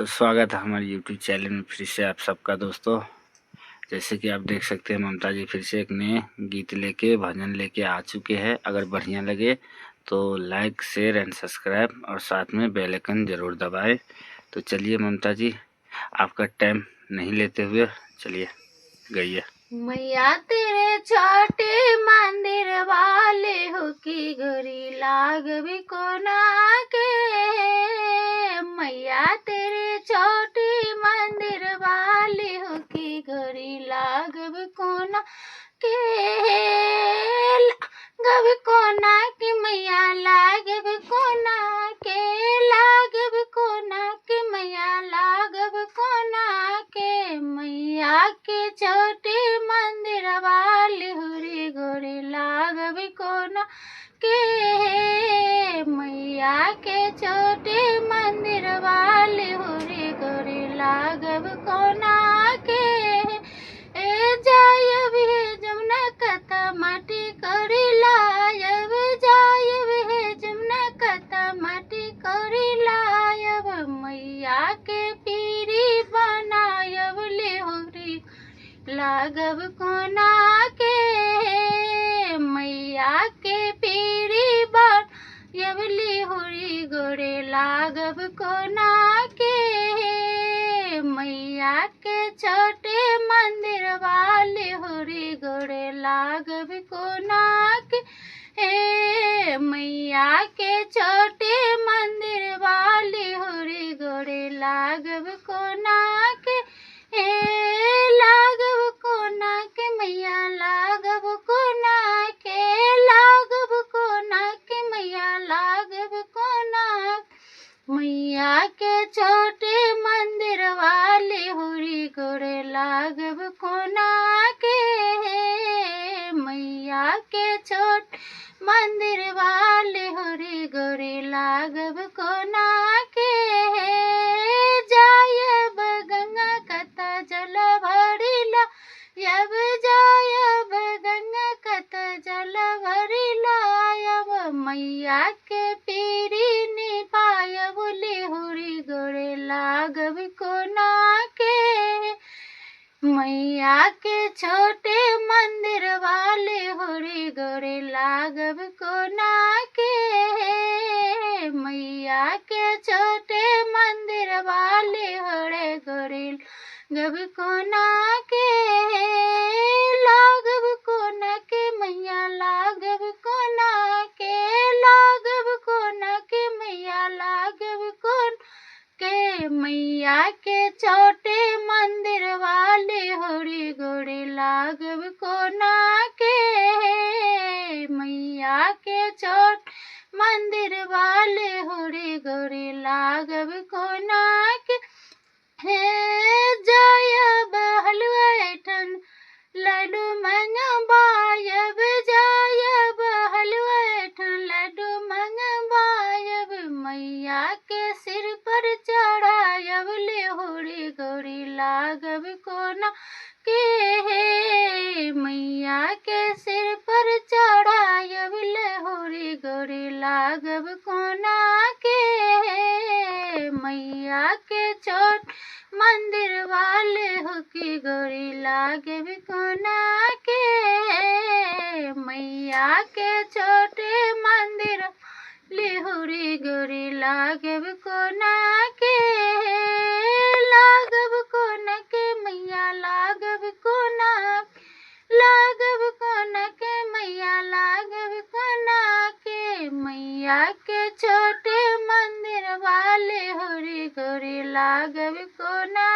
तो स्वागत है हमारे YouTube चैनल में फिर से आप सबका दोस्तों। जैसे कि आप देख सकते हैं ममता जी फिर से एक नए गीत लेके भजन लेके आ चुके हैं। अगर बढ़िया लगे तो लाइक शेयर एंड सब्सक्राइब और साथ में बेल आइकन ज़रूर दबाएं। तो चलिए ममता जी आपका टाइम नहीं लेते हुए चलिए गाइए। मैया तेरे छोटे मंदिर वाले हो की घड़ी लाग भी कोना के। मैया तेरे छोटे मंदिर वाले हो की घड़ी लाग भी कोना के। गब कोना के मैया लाग भी कोना के। लाग भी कोना के मैया लाग भी कोना के। मैया के छोटे मंदिर वाले हुरी गोरे लाग भी कोना के। मैया के छोटे मंदिर वाले हुरी गोरे लाग भी कोना के। ए जायब है जमुना कथा माटी करी लायब। जायब है जमुना कथा माटी करी लायब। मैया के पीरी बनायब ले हुरी लागब कोना के। मैया के पीरी बन यबली हुरी गोरे लागब कोना के। मैया के छोटे मंदिर वाले हुरी गोरे लागब कोना के। मैया के छोटे मंदिर वाले हुरी गोरे लागब कोना के। लागब कोना के मैया लागब कोना के। लागब कोना के मैया लागब कोना। मैया के छोटे मंदिर वाले हुरी गोरे लागब कोना के। मैया के छोटे मंदिर वाले हुरी गोरे लागब कोना के। जायब गंगा कथा जल भरिला यब। जायब गंगा कथा जल भरिला यब। मैया के पीरी निभायब ले हुरी गोरे लागब कोना के। मैया के छोटे मंदिर वाले हुरी गोरे लागब कोना के। मैया के छोटे मंदिर वाले हुरी गोरे लागब कोना के। लागब कोना के मैया लागब कोना के। लागब कोना के मैया लागब कोना के। मैया के छोटे मंदिर वाले हुरी गोरे लागब कोना के। मैया के छोटे मंदिर वाले हुरी गोरे लागब कोना के। जायब हलवा ऐठन लड्डू मंगवायब। जायब हलवा ऐठन लड्डू मंगवायब। मैया के सिर पर चढ़ायब ले हुरी गोरी लागब कोना के। मैया के सिर पर चढ़ायब ले हुरी गोरी लागब कोना के। मैया के छोट मंदिर वाले हो की गोरी लागब कोना के। मैया के छोटे मंदिर लिहुरी गोरी लागब कोना के। लागब कोना के मैया लागब कोना। लागब कोना के मैया लागब कोना के। मैया के छोटे मंदिर वाले हुरी गोरी लागब कोना